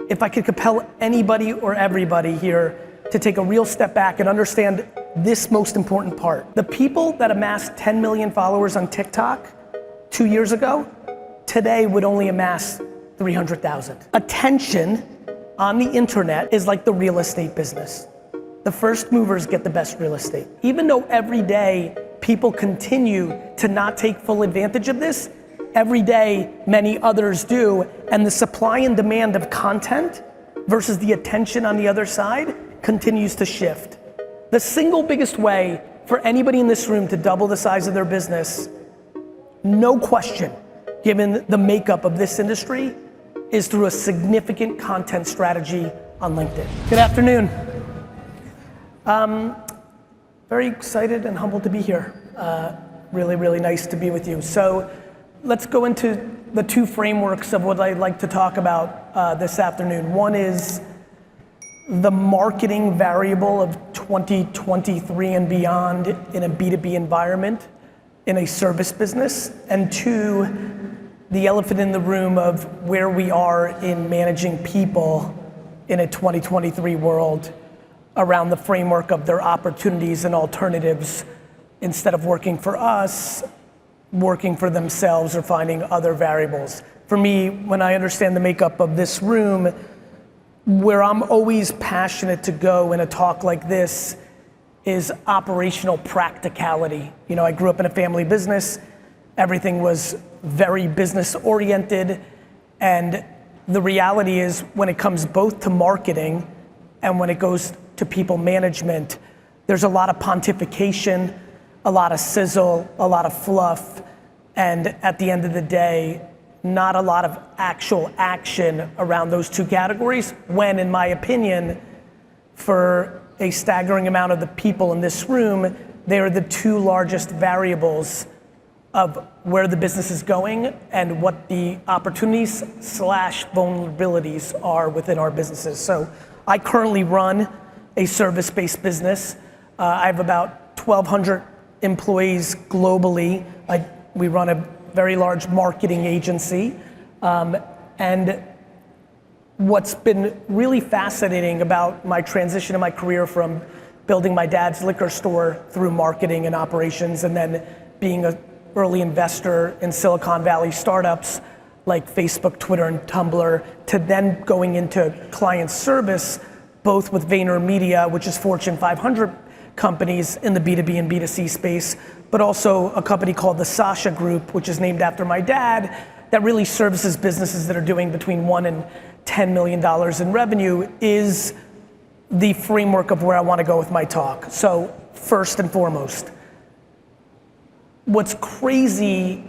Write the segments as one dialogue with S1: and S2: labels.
S1: if I could compel anybody or everybody here to take a real step back and understand this most important part. The people that amassed 10 million followers on TikTok 2 years ago, today would only amass 300,000. Attention on the internet is like the real estate business. The first movers get the best real estate. Even though every day people continue to not take full advantage of this, every day many others do, and the supply and demand of content versus the attention on the other side continues to shift. The single biggest way for anybody in this room to double the size of their business, no question, given the makeup of this industry, is through a significant content strategy on LinkedIn. Good afternoon. Very excited and humbled to be here. Really, really nice to be with you. So let's go into the two frameworks of what I'd like to talk about this afternoon. One is the marketing variable of 2023 and beyond in a B2B environment, in a service business, and two, the elephant in the room of where we are in managing people in a 2023 world around the framework of their opportunities and alternatives instead of working for us, working for themselves or finding other variables. For me, when I understand the makeup of this room, where I'm always passionate to go in a talk like this is operational practicality. You know, I grew up in a family business. Everything was very business oriented. And the reality is when it comes both to marketing and when it goes to people management, there's a lot of pontification, a lot of sizzle, a lot of fluff. And at the end of the day, not a lot of actual action around those two categories, when in my opinion, for a staggering amount of the people in this room, they are the two largest variables of where the business is going and what the opportunities / vulnerabilities are within our businesses. So I currently run a service-based business. I have about 1,200 employees globally. We run a very large marketing agency. And what's been really fascinating about my transition in my career from building my dad's liquor store through marketing and operations and then being an early investor in Silicon Valley startups like Facebook, Twitter, and Tumblr, to then going into client service, both with VaynerMedia, which is Fortune 500 companies in the B2B and B2C space, but also a company called the Sasha Group, which is named after my dad, that really services businesses that are doing between $1 and $10 million in revenue, is the framework of where I want to go with my talk. So first and foremost, what's crazy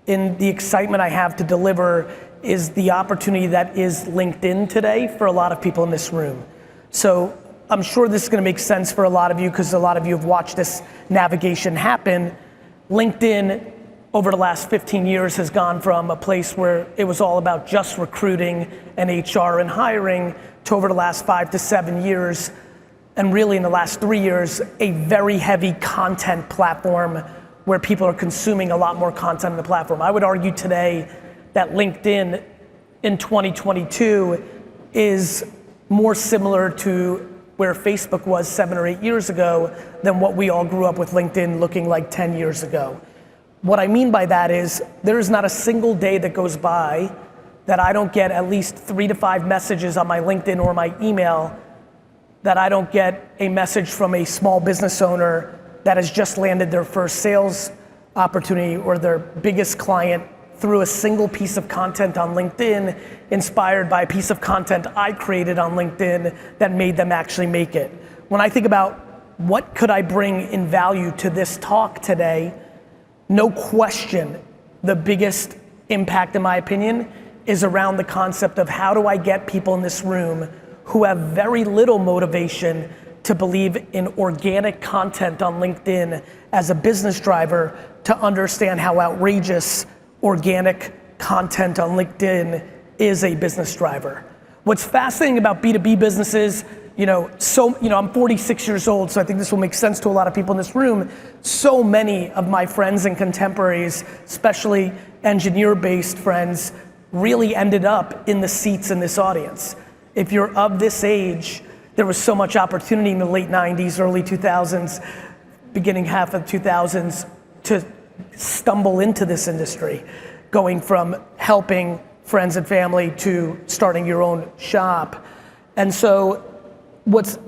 S1: in the excitement I have to deliver is the opportunity that is LinkedIn today for a lot of people in this room. So I'm sure this is going to make sense for a lot of you because a lot of you have watched this navigation happen. LinkedIn over the last 15 years has gone from a place where it was all about just recruiting and HR and hiring to over the last 5 to 7 years, and really in the last 3 years, a very heavy content platform where people are consuming a lot more content on the platform. I would argue today that LinkedIn in 2022 is more similar to where Facebook was 7 or 8 years ago than what we all grew up with LinkedIn looking like 10 years ago. What I mean by that is there is not a single day that goes by that I don't get at least 3 to 5 messages on my LinkedIn or my email that I don't get a message from a small business owner that has just landed their first sales opportunity or their biggest client through a single piece of content on LinkedIn, inspired by a piece of content I created on LinkedIn that made them actually make it. When I think about what could I bring in value to this talk today, no question, the biggest impact in my opinion is around the concept of how do I get people in this room who have very little motivation to believe in organic content on LinkedIn as a business driver to understand how outrageous organic content on LinkedIn is a business driver. What's fascinating about B2B businesses, I'm 46 years old, so I think this will make sense to a lot of people in this room. So many of my friends and contemporaries, especially engineer-based friends, really ended up in the seats in this audience. If you're of this age, there was so much opportunity in the late 90s, early 2000s, beginning half of 2000s to stumble into this industry, going from helping friends and family to starting your own shop. And so what's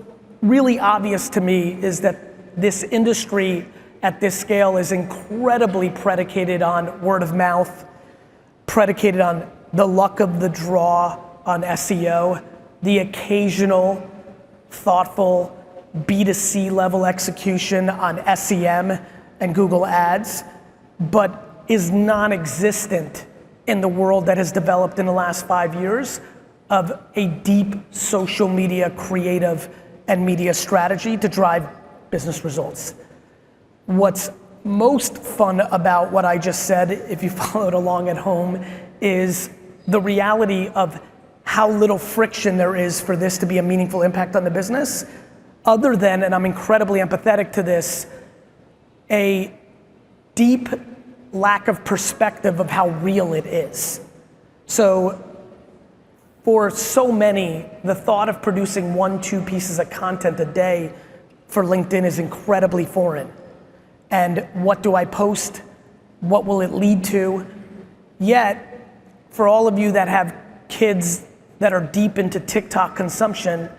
S1: really obvious to me is that this industry at this scale is incredibly predicated on word of mouth, predicated on the luck of the draw on SEO, the occasional thoughtful B2C level execution on SEM and Google Ads, but is non-existent in the world that has developed in the last 5 years of a deep social media creative and media strategy to drive business results. What's most fun about what I just said, if you followed along at home, is the reality of how little friction there is for this to be a meaningful impact on the business, other than, and I'm incredibly empathetic to this, a deep lack of perspective of how real it is. So for so many, the thought of producing 1-2 pieces of content a day for LinkedIn is incredibly foreign. And what do I post? What will it lead to? Yet, for all of you that have kids that are deep into TikTok consumption,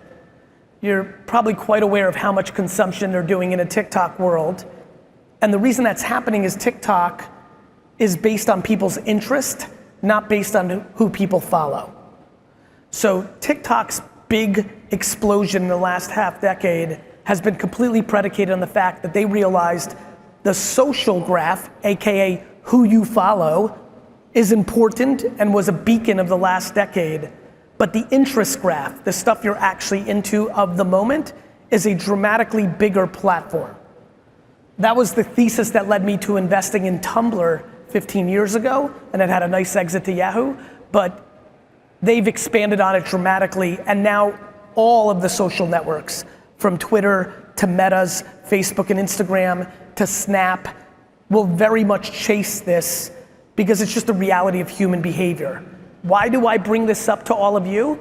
S1: you're probably quite aware of how much consumption they're doing in a TikTok world. And the reason that's happening is TikTok is based on people's interest, not based on who people follow. So TikTok's big explosion in the last half decade has been completely predicated on the fact that they realized the social graph, AKA who you follow, is important and was a beacon of the last decade. But the interest graph, the stuff you're actually into of the moment, is a dramatically bigger platform. That was the thesis that led me to investing in Tumblr 15 years ago, and it had a nice exit to Yahoo, but they've expanded on it dramatically, and now all of the social networks, from Twitter to Meta's, Facebook and Instagram to Snap, will very much chase this because it's just a reality of human behavior. Why do I bring this up to all of you?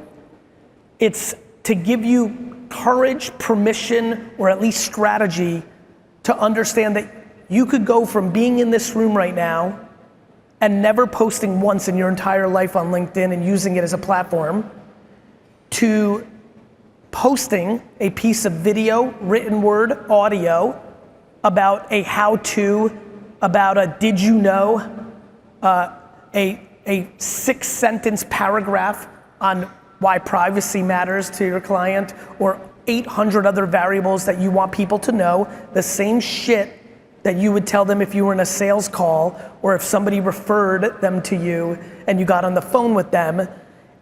S1: It's to give you courage, permission, or at least strategy to understand that you could go from being in this room right now and never posting once in your entire life on LinkedIn and using it as a platform to posting a piece of video, written word, audio about a how-to, about a did you know, a 6-sentence paragraph on why privacy matters to your client, or 800 other variables that you want people to know, the same shit that you would tell them if you were in a sales call or if somebody referred them to you and you got on the phone with them.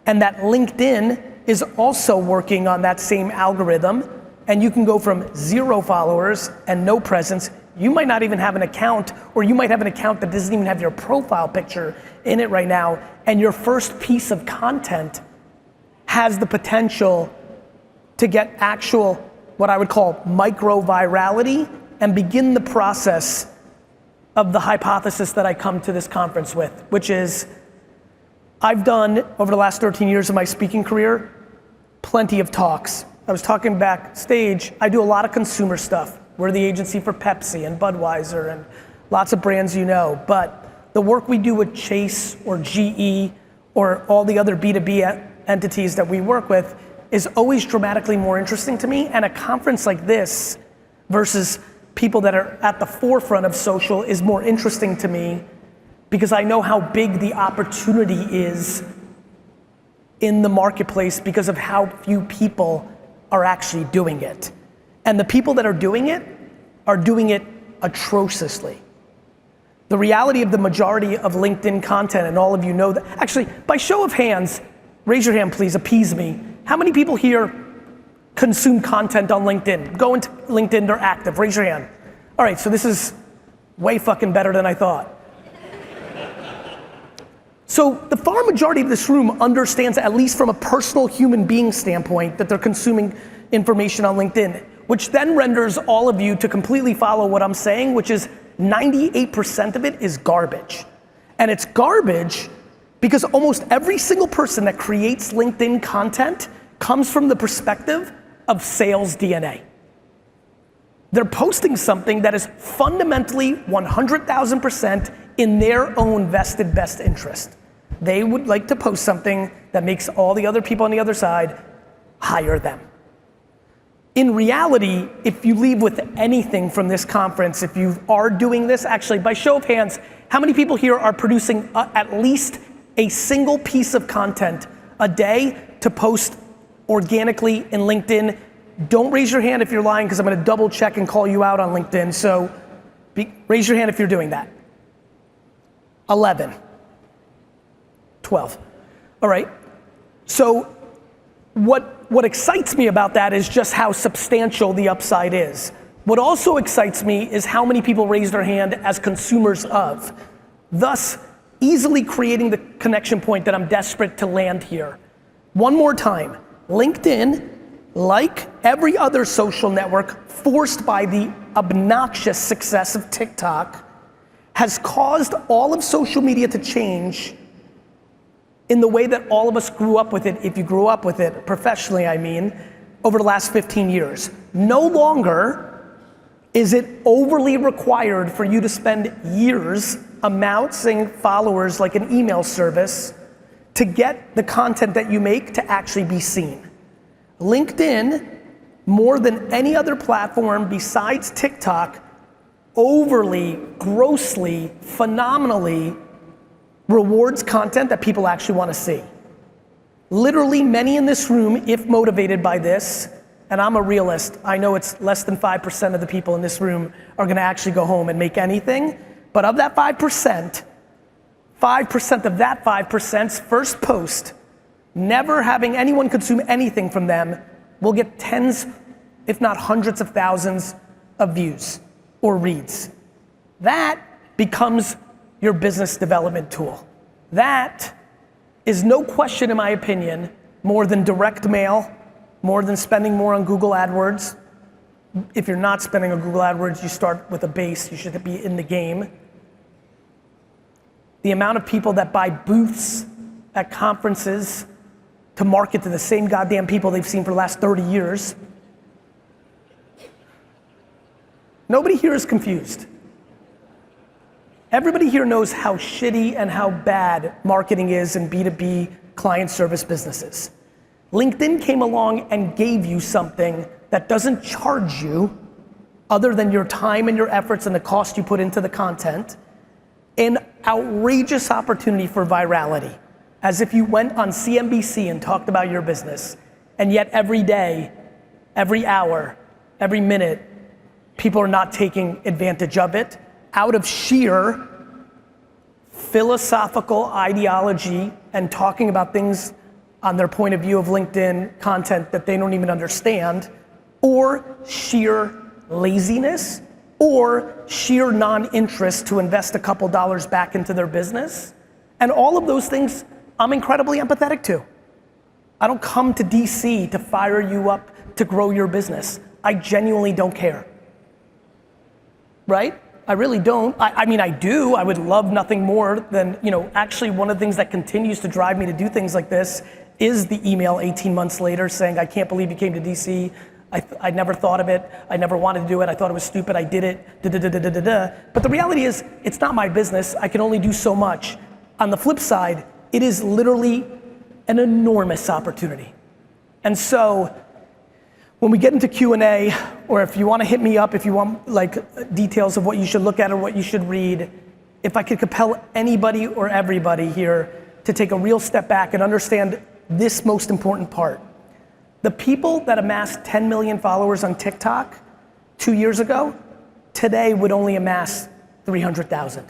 S1: And that LinkedIn is also working on that same algorithm, and you can go from 0 followers and no presence. You might not even have an account, or you might have an account that doesn't even have your profile picture in it right now, and your first piece of content has the potential to get actual, what I would call micro virality, and begin the process of the hypothesis that I come to this conference with, which is, I've done, over the last 13 years of my speaking career, plenty of talks. I was talking backstage, I do a lot of consumer stuff. We're the agency for Pepsi and Budweiser and lots of brands you know, but the work we do with Chase or GE or all the other B2B entities that we work with is always dramatically more interesting to me, and a conference like this versus people that are at the forefront of social is more interesting to me because I know how big the opportunity is in the marketplace because of how few people are actually doing it. And the people that are doing it atrociously. The reality of the majority of LinkedIn content, and all of you know that, actually, by show of hands, raise your hand please, appease me. How many people here consume content on LinkedIn? Go into LinkedIn, they're active, raise your hand. All right, so this is way fucking better than I thought. So the far majority of this room understands, at least from a personal human being standpoint, that they're consuming information on LinkedIn, which then renders all of you to completely follow what I'm saying, which is 98% of it is garbage. And it's garbage Because almost every single person that creates LinkedIn content comes from the perspective of sales DNA. They're posting something that is fundamentally 100,000% in their own vested best interest. They would like to post something that makes all the other people on the other side hire them. In reality, if you leave with anything from this conference, if you are doing this, actually by show of hands, how many people here are producing at least a single piece of content a day to post organically in LinkedIn? Don't raise your hand if you're lying, because I'm gonna double check and call you out on LinkedIn, so raise your hand if you're doing that. 11, 12, all right. So what excites me about that is just how substantial the upside is. What also excites me is how many people raise their hand as consumers of, thus easily creating the connection point that I'm desperate to land here. One more time, LinkedIn, like every other social network forced by the obnoxious success of TikTok, has caused all of social media to change in the way that all of us grew up with it, if you grew up with it, professionally I mean, over the last 15 years. No longer is it overly required for you to spend years amassing followers like an email service to get the content that you make to actually be seen. LinkedIn, more than any other platform besides TikTok, overly, grossly, phenomenally rewards content that people actually want to see. Literally many in this room, if motivated by this, and I'm a realist, I know it's less than 5% of the people in this room are gonna actually go home and make anything, but of that 5% of that 5%'s first post, never having anyone consume anything from them, will get tens, if not hundreds of thousands of views or reads. That becomes your business development tool. That is no question, in my opinion, more than direct mail, more than spending more on Google AdWords. If you're not spending on Google AdWords, you start with a base, you should be in the game. The amount of people that buy booths at conferences to market to the same goddamn people they've seen for the last 30 years. Nobody here is confused. Everybody here knows how shitty and how bad marketing is in B2B client service businesses. LinkedIn came along and gave you something that doesn't charge you, other than your time and your efforts and the cost you put into the content, an outrageous opportunity for virality. As if you went on CNBC and talked about your business, and yet every day, every hour, every minute, people are not taking advantage of it out of sheer philosophical ideology and talking about things on their point of view of LinkedIn content that they don't even understand, or sheer laziness, or sheer non-interest to invest a couple dollars back into their business. And all of those things I'm incredibly empathetic to. I don't come to DC to fire you up to grow your business. I genuinely don't care. Right? I really don't. I mean, I do. I would love nothing more than, actually one of the things that continues to drive me to do things like this is the email 18 months later saying, I can't believe you came to DC. I never thought of it. I never wanted to do it. I thought it was stupid. I did it. But the reality is, it's not my business. I can only do so much. On the flip side, it is literally an enormous opportunity. And so, when we get into Q&A, or if you want to hit me up, if you want details of what you should look at or what you should read, if I could compel anybody or everybody here to take a real step back and understand this most important part. The people that amassed 10 million followers on TikTok 2 years ago, today would only amass 300,000.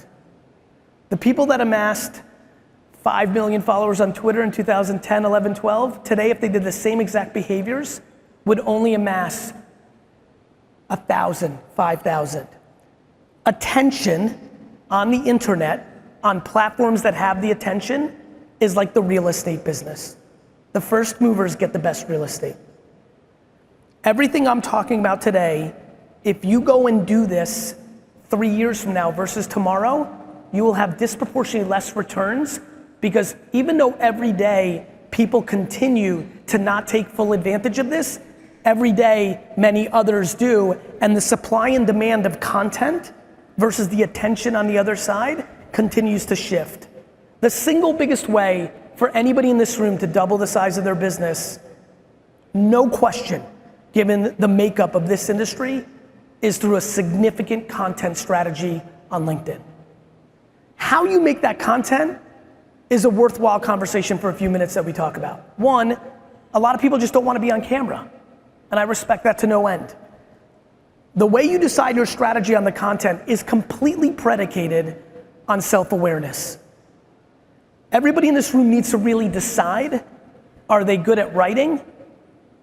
S1: The people that amassed 5 million followers on Twitter in 2010, 11, 12, today if they did the same exact behaviors, would only amass 1,000, 5,000. Attention on the internet, on platforms that have the attention, is like the real estate business. The first movers get the best real estate. Everything I'm talking about today, if you go and do this 3 years from now versus tomorrow, you will have disproportionately less returns Because even though every day people continue to not take full advantage of this, every day many others do, and the supply and demand of content versus the attention on the other side continues to shift. The single biggest way for anybody in this room to double the size of their business, no question, given the makeup of this industry, is through a significant content strategy on LinkedIn. How you make that content is a worthwhile conversation for a few minutes that we talk about. One, a lot of people just don't want to be on camera, and I respect that to no end. The way you decide your strategy on the content is completely predicated on self-awareness. Everybody in this room needs to really decide, are they good at writing?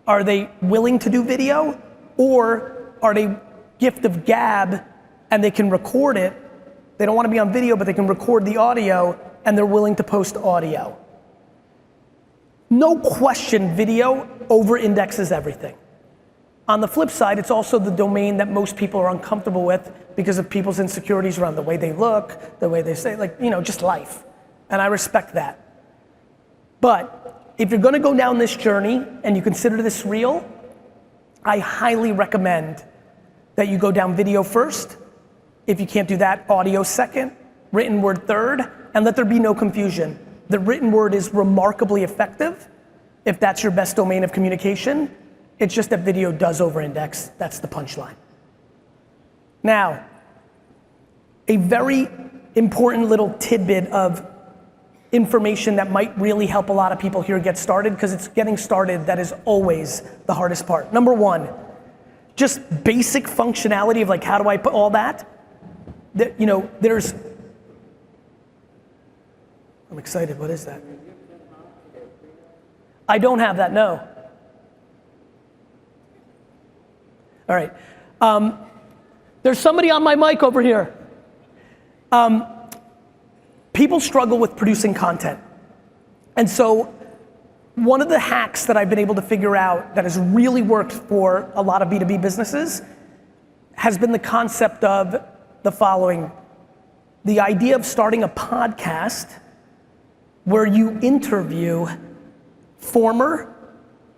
S1: Are they willing to do video? Or are they gift of gab and they can record it? They don't want to be on video, but they can record the audio and they're willing to post audio. No question, video over-indexes everything. On the flip side, it's also the domain that most people are uncomfortable with because of people's insecurities around the way they look, the way they say, like, you know, just life. And I respect that. But if you're gonna go down this journey and you consider this real, I highly recommend that you go down video first. If you can't do that, audio second, written word third, and let there be no confusion. The written word is remarkably effective if that's your best domain of communication. It's just that video does over-index. That's the punchline. Now, a very important little tidbit of information that might really help a lot of people here get started, because it's getting started that is always the hardest part. Number one, just basic functionality of like, how do I put all that? You know, there's, I'm excited, what is that? I don't have that, no. All right, there's somebody on my mic over here. People struggle with producing content. And so one of the hacks that I've been able to figure out that has really worked for a lot of B2B businesses has been the concept of the following. The idea of starting a podcast where you interview former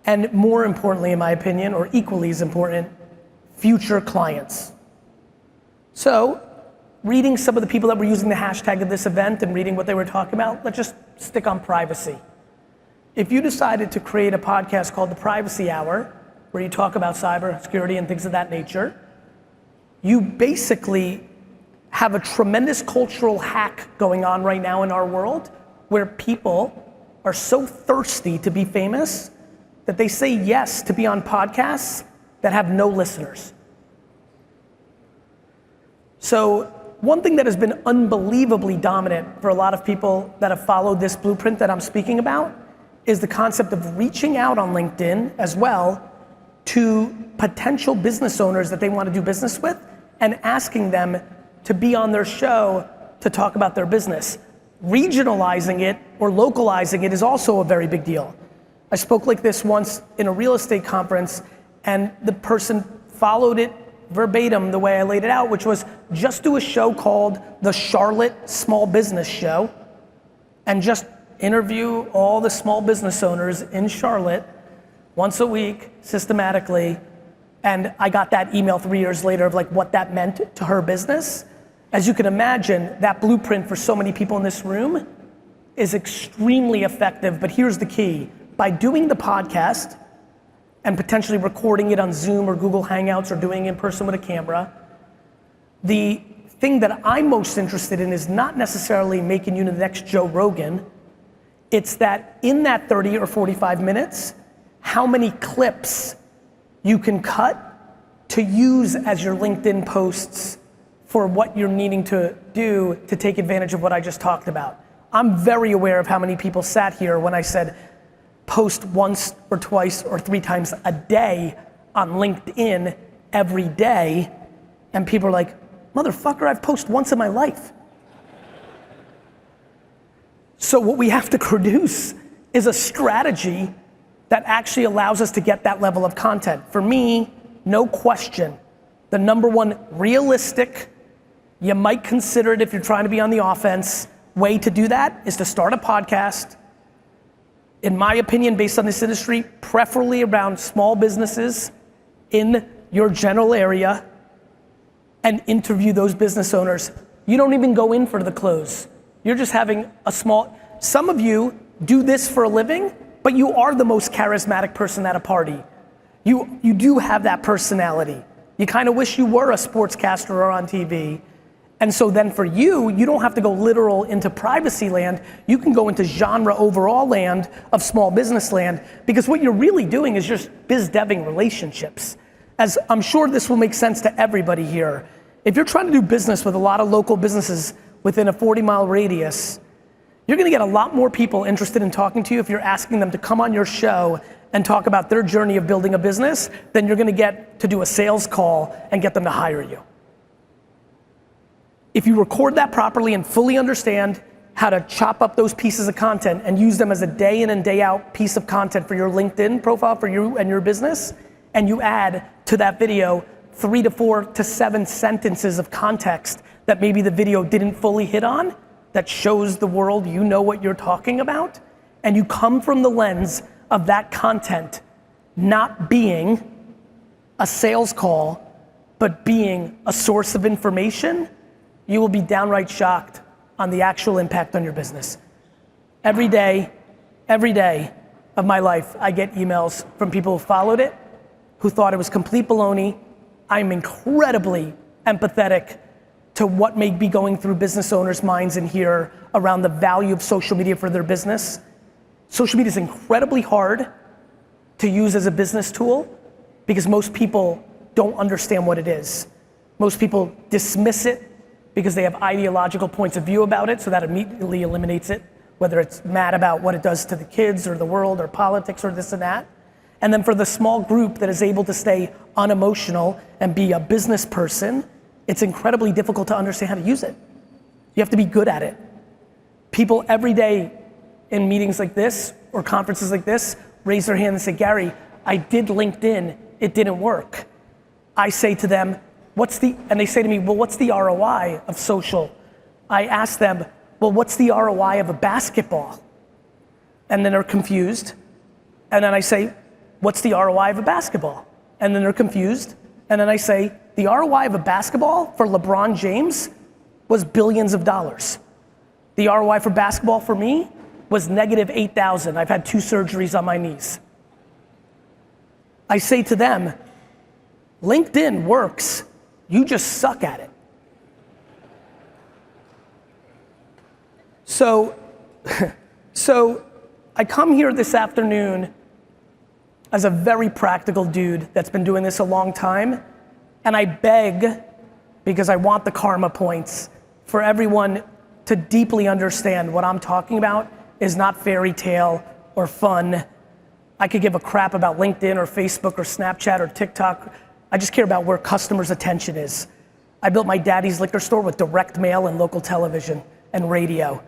S1: and, more importantly in my opinion, or equally as important, future clients. So, reading some of the people that were using the hashtag of this event and reading what they were talking about, let's just stick on privacy. If you decided to create a podcast called The Privacy Hour, where you talk about cyber security and things of that nature, you basically have a tremendous cultural hack going on right now in our world where people are so thirsty to be famous that they say yes to be on podcasts that have no listeners. So one thing that has been unbelievably dominant for a lot of people that have followed this blueprint that I'm speaking about is the concept of reaching out on LinkedIn as well to potential business owners that they want to do business with and asking them to be on their show to talk about their business. Regionalizing it or localizing it is also a very big deal. I spoke like this once in a real estate conference and the person followed it verbatim the way I laid it out, which was just do a show called the Charlotte Small Business Show and just interview all the small business owners in Charlotte once a week systematically. And I got that email 3 years later of like what that meant to her business. As you can imagine, that blueprint for so many people in this room is extremely effective, but here's the key. By doing the podcast and potentially recording it on Zoom or Google Hangouts or doing it in person with a camera, the thing that I'm most interested in is not necessarily making you the next Joe Rogan. It's that in that 30 or 45 minutes, how many clips you can cut to use as your LinkedIn posts for what you're needing to do to take advantage of what I just talked about. I'm very aware of how many people sat here when I said post once or twice or 3 times a day on LinkedIn every day, and people are like, motherfucker, I've posted once in my life. So what we have to produce is a strategy that actually allows us to get that level of content. For me, no question, the number one realistic, you might consider it if you're trying to be on the offense, way to do that is to start a podcast, in my opinion, based on this industry, preferably around small businesses in your general area, and interview those business owners. You don't even go in for the close. You're just having a small, some of you do this for a living, but you are the most charismatic person at a party. You do have that personality. You kind of wish you were a sportscaster or on TV. And so then for you, you don't have to go literal into privacy land. You can go into genre overall land of small business land, because what you're really doing is just biz deving relationships. As I'm sure this will make sense to everybody here. If you're trying to do business with a lot of local businesses within a 40-mile radius, you're gonna get a lot more people interested in talking to you if you're asking them to come on your show and talk about their journey of building a business than you're gonna get to do a sales call and get them to hire you. If you record that properly and fully understand how to chop up those pieces of content and use them as a day in and day out piece of content for your LinkedIn profile for you and your business, and you add to that video 3 to 4 to 7 sentences of context that maybe the video didn't fully hit on, that shows the world you know what you're talking about, and you come from the lens of that content not being a sales call, but being a source of information, you will be downright shocked on the actual impact on your business. Every day of my life, I get emails from people who followed it, who thought it was complete baloney. I'm incredibly empathetic to what may be going through business owners' minds in here around the value of social media for their business. Social media is incredibly hard to use as a business tool because most people don't understand what it is. Most people dismiss it because they have ideological points of view about it, so that immediately eliminates it, whether it's mad about what it does to the kids or the world or politics or this and that. And then for the small group that is able to stay unemotional and be a business person, it's incredibly difficult to understand how to use it. You have to be good at it. People every day in meetings like this or conferences like this raise their hand and say, Gary, I did LinkedIn, it didn't work. I say to them, and they say to me, well, what's the ROI of social? I ask them, well, what's the ROI of a basketball? And then they're confused. And then I say, what's the ROI of a basketball? And then they're confused. And then I say, the ROI of a basketball for LeBron James was billions of dollars. The ROI for basketball for me was negative 8,000. I've had 2 surgeries on my knees. I say to them, LinkedIn works, you just suck at it. So I come here this afternoon as a very practical dude that's been doing this a long time, and I beg, because I want the karma points, for everyone to deeply understand what I'm talking about is not fairy tale or fun. I could give a crap about LinkedIn or Facebook or Snapchat or TikTok. I just care about where customers' attention is. I built my daddy's liquor store with direct mail and local television and radio.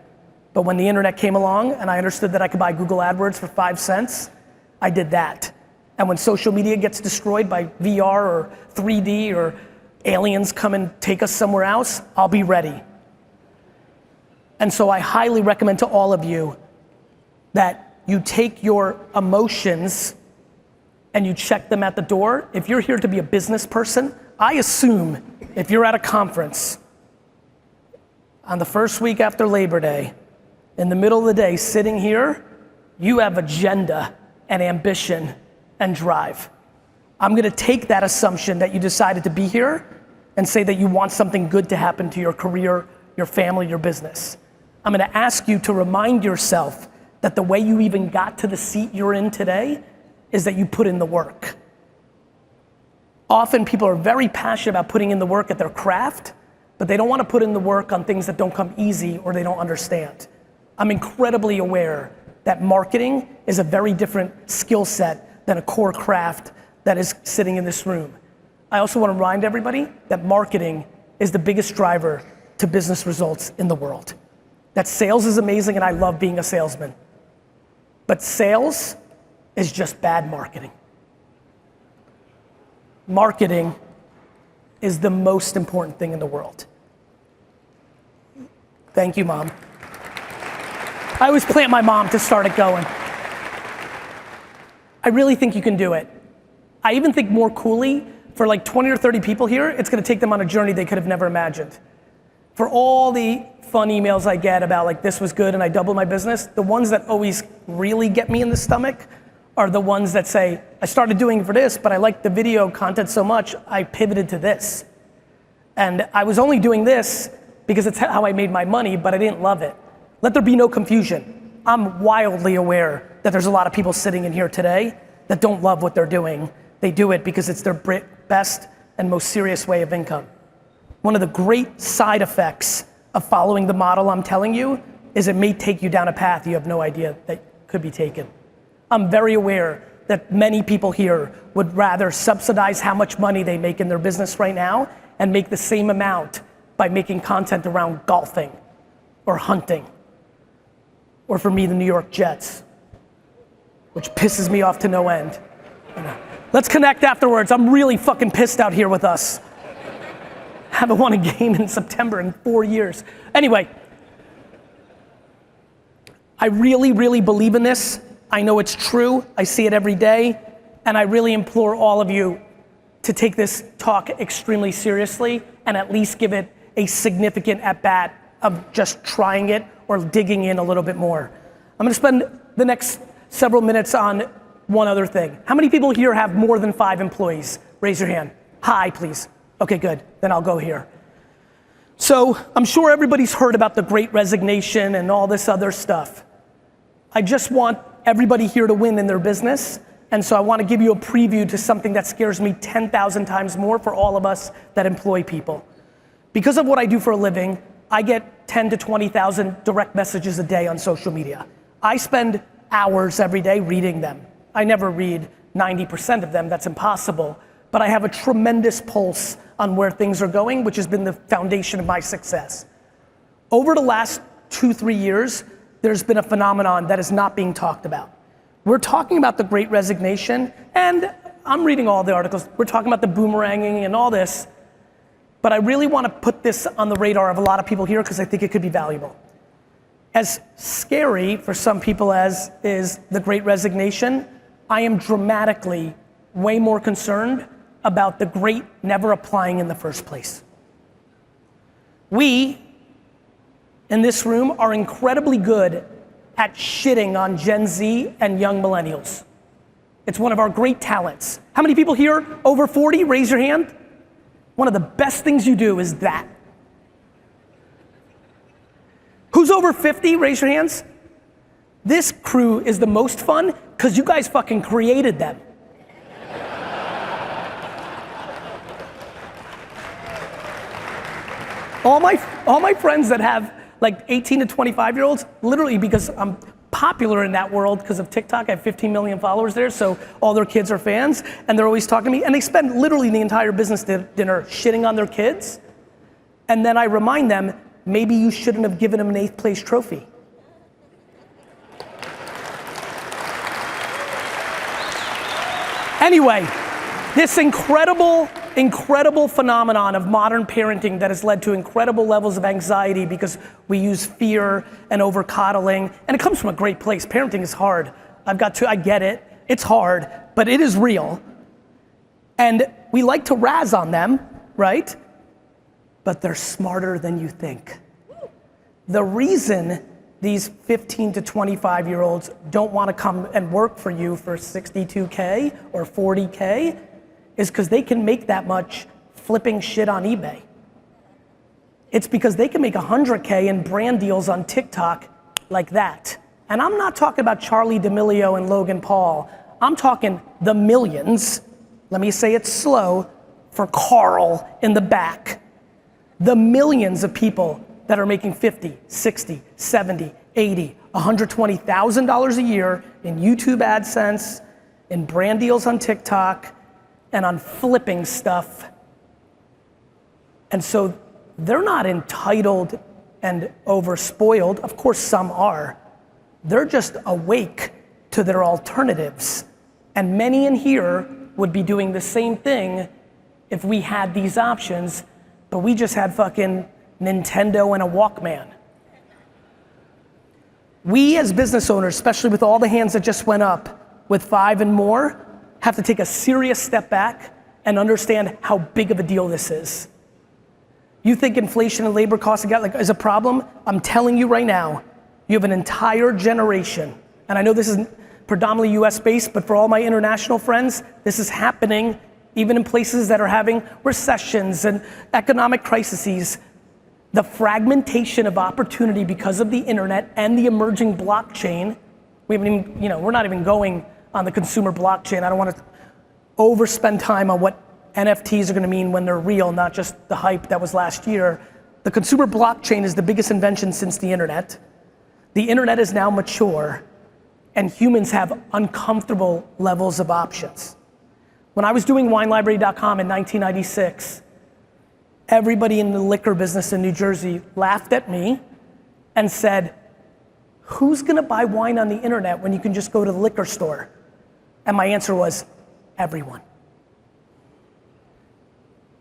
S1: But when the internet came along and I understood that I could buy Google AdWords for 5 cents, I did that. And when social media gets destroyed by VR or 3D or aliens come and take us somewhere else, I'll be ready. And so I highly recommend to all of you that you take your emotions and you check them at the door. If you're here to be a business person, I assume if you're at a conference on the first week after Labor Day, in the middle of the day, sitting here, you have agenda and ambition and drive. I'm gonna take that assumption that you decided to be here and say that you want something good to happen to your career, your family, your business. I'm gonna ask you to remind yourself that the way you even got to the seat you're in today is that you put in the work. Often people are very passionate about putting in the work at their craft, but they don't want to put in the work on things that don't come easy or they don't understand. I'm incredibly aware that marketing is a very different skill set than a core craft that is sitting in this room. I also want to remind everybody that marketing is the biggest driver to business results in the world. That sales is amazing and I love being a salesman. But sales is just bad marketing. Marketing is the most important thing in the world. Thank you, Mom. I always plant my mom to start it going. I really think you can do it. I even think more coolly, for like 20 or 30 people here, it's gonna take them on a journey they could have never imagined. For all the fun emails I get about like this was good and I doubled my business, the ones that always really get me in the stomach are the ones that say, I started doing it for this, but I liked the video content so much, I pivoted to this. And I was only doing this because it's how I made my money, but I didn't love it. Let there be no confusion. I'm wildly aware that there's a lot of people sitting in here today that don't love what they're doing. They do it because it's their best and most serious way of income. One of the great side effects of following the model I'm telling you is it may take you down a path you have no idea that could be taken. I'm very aware that many people here would rather subsidize how much money they make in their business right now and make the same amount by making content around golfing or hunting, or for me, the New York Jets, which pisses me off to no end. Let's connect afterwards. I'm really fucking pissed out here with us. Haven't won a game in September in 4 years. Anyway, I really, really believe in this. I know it's true. I see it every day. And I really implore all of you to take this talk extremely seriously and at least give it a significant at-bat of just trying it or digging in a little bit more. I'm gonna spend the next several minutes on one other thing. How many people here have more than 5 employees? Raise your hand. Hi, please. Okay, good. Then I'll go here. So I'm sure everybody's heard about the Great Resignation and all this other stuff. I just want everybody here to win in their business. And so I want to give you a preview to something that scares me 10,000 times more for all of us that employ people. Because of what I do for a living, I get 10 to 20,000 direct messages a day on social media. I spend hours every day reading them. I never read 90% of them, that's impossible. But I have a tremendous pulse on where things are going, which has been the foundation of my success. Over the last 2-3 years, there's been a phenomenon that is not being talked about. We're talking about the Great Resignation, and I'm reading all the articles. We're talking about the boomeranging and all this, but I really want to put this on the radar of a lot of people here because I think it could be valuable. As scary for some people as is the Great Resignation, I am dramatically way more concerned about the great never applying in the first place. We, in this room, are incredibly good at shitting on Gen Z and young millennials. It's one of our great talents. How many people here over 40? Raise your hand. One of the best things you do is that. Who's over 50? Raise your hands. This crew is the most fun because you guys fucking created them. All my friends that have like 18 to 25-year-olds, literally because I'm popular in that world because of TikTok, I have 15 million followers there, so all their kids are fans, and they're always talking to me, and they spend literally the entire business dinner shitting on their kids, and then I remind them, maybe you shouldn't have given them an 8th place trophy. Anyway, this incredible phenomenon of modern parenting that has led to incredible levels of anxiety because we use fear and over-coddling, and it comes from a great place. Parenting is hard. I get it. It's hard, but it is real. And we like to razz on them, right? But they're smarter than you think. The reason these 15 to 25-year-olds don't want to come and work for you for 62K or 40K is because they can make that much flipping shit on eBay. It's because they can make 100K in brand deals on TikTok like that. And I'm not talking about Charlie D'Amelio and Logan Paul. I'm talking the millions, let me say it slow, for Carl in the back. The millions of people that are making 50, 60, 70, 80, $120,000 a year in YouTube AdSense, in brand deals on TikTok, and on flipping stuff. And so they're not entitled and overspoiled. Of course some are. They're just awake to their alternatives. And many in here would be doing the same thing if we had these options, but we just had fucking Nintendo and a Walkman. We as business owners, especially with all the hands that just went up, with 5 and more, have to take a serious step back and understand how big of a deal this is. You think inflation and labor costs is a problem? I'm telling you right now, you have an entire generation, and I know this is predominantly US based, but for all my international friends, this is happening even in places that are having recessions and economic crises. The fragmentation of opportunity because of the internet and the emerging blockchain, we're not even going on the consumer blockchain. I don't want to overspend time on what NFTs are going to mean when they're real, not just the hype that was last year. The consumer blockchain is the biggest invention since the internet. The internet is now mature, and humans have uncomfortable levels of options. When I was doing WineLibrary.com in 1996, everybody in the liquor business in New Jersey laughed at me and said, who's gonna buy wine on the internet when you can just go to the liquor store? And my answer was, everyone.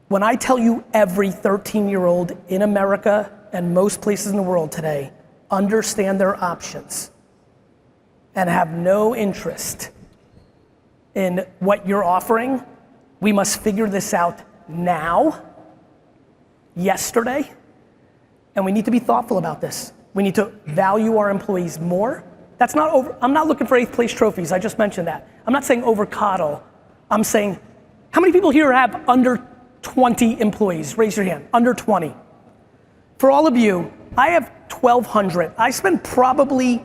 S1: When I tell you every 13-year-old in America and most places in the world today understand their options and have no interest in what you're offering, we must figure this out now, yesterday, and we need to be thoughtful about this. We need to value our employees more. I'm not looking for 8th place trophies, I just mentioned that. I'm not saying over coddle. I'm saying, how many people here have under 20 employees? Raise your hand, under 20. For all of you, I have 1,200. I spend probably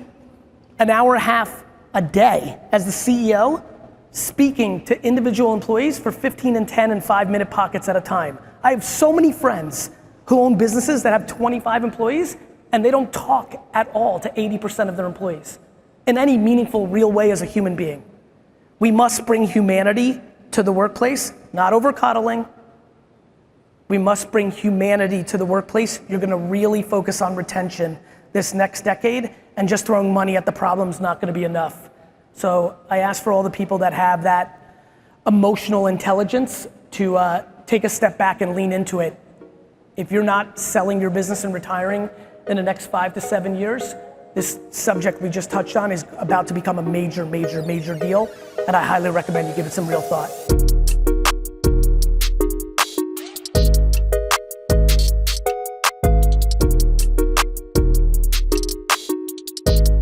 S1: an hour and a half a day as the CEO speaking to individual employees for 15 and 10 and 5-minute pockets at a time. I have so many friends who own businesses that have 25 employees and they don't talk at all to 80% of their employees in any meaningful, real way as a human being. We must bring humanity to the workplace, not over coddling. We must bring humanity to the workplace. You're gonna really focus on retention this next decade, and just throwing money at the problem is not gonna be enough. So I ask for all the people that have that emotional intelligence to take a step back and lean into it. If you're not selling your business and retiring in the next 5 to 7 years, this subject we just touched on is about to become a major, major, major deal, and I highly recommend you give it some real thought.